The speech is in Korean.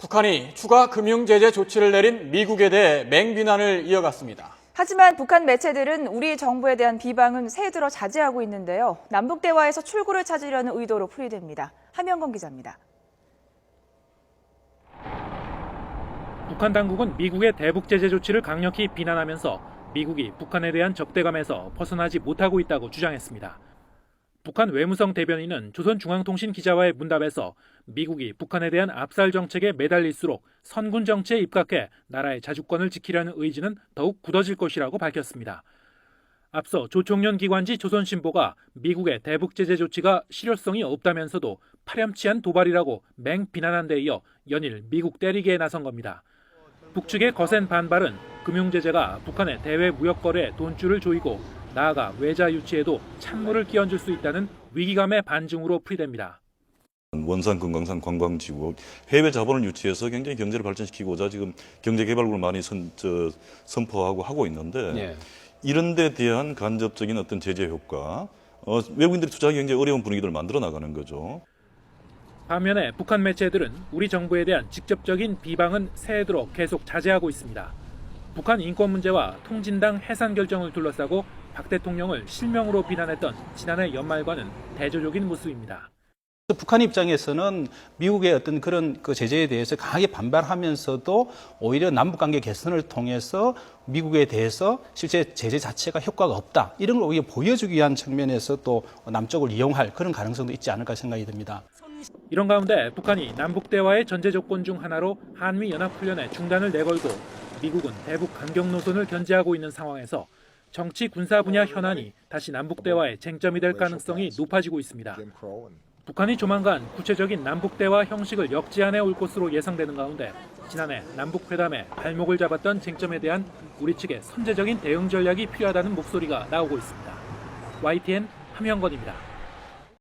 북한이 추가 금융제재 조치를 내린 미국에 대해 맹비난을 이어갔습니다. 하지만 북한 매체들은 우리 정부에 대한 비방은 새해 들어 자제하고 있는데요. 남북 대화에서 출구를 찾으려는 의도로 풀이됩니다. 함영건 기자입니다. 북한 당국은 미국의 대북 제재 조치를 강력히 비난하면서 미국이 북한에 대한 적대감에서 벗어나지 못하고 있다고 주장했습니다. 북한 외무성 대변인은 조선중앙통신 기자와의 문답에서 미국이 북한에 대한 압살 정책에 매달릴수록 선군 정치에 입각해 나라의 자주권을 지키려는 의지는 더욱 굳어질 것이라고 밝혔습니다. 앞서 조총련 기관지 조선신보가 미국의 대북 제재 조치가 실효성이 없다면서도 파렴치한 도발이라고 맹비난한 데 이어 연일 미국 때리기에 나선 겁니다. 북측의 거센 반발은 금융제재가 북한의 대외 무역 거래에 돈줄을 조이고 나아가 외자 유치에도 찬물을 끼얹을 수 있다는 위기감의 반증으로 풀이됩니다. 원산, 금강산, 관광지구, 해외 자본을 유치해서 굉장히 경제를 발전시키고자 지금 경제개발국을 많이 선포하고 하고 있는데 이런 데 대한 간접적인 어떤 제재 효과, 외국인들이 투자하기 굉장히 어려운 분위기를 만들어 나가는 거죠. 반면에 북한 매체들은 우리 정부에 대한 직접적인 비방은 새해 들어 계속 자제하고 있습니다. 북한 인권 문제와 통진당 해산 결정을 둘러싸고 박 대통령을 실명으로 비난했던 지난해 연말과는 대조적인 모습입니다. 북한 입장에서는 미국의 어떤 그런 제재에 대해서 강하게 반발하면서도 오히려 남북관계 개선을 통해서 미국에 대해서 실제 제재 자체가 효과가 없다. 이런 걸 오히려 보여주기 위한 측면에서 또 남쪽을 이용할 그런 가능성도 있지 않을까 생각이 듭니다. 이런 가운데 북한이 남북 대화의 전제 조건 중 하나로 한미 연합훈련의 중단을 내걸고 미국은 대북 강경 노선을 견제하고 있는 상황에서 정치 군사 분야 현안이 다시 남북 대화의 쟁점이 될 가능성이 높아지고 있습니다. 북한이 조만간 구체적인 남북 대화 형식을 역제안해 올 것으로 예상되는 가운데 지난해 남북 회담에 발목을 잡았던 쟁점에 대한 우리 측의 선제적인 대응 전략이 필요하다는 목소리가 나오고 있습니다. YTN 함영건입니다.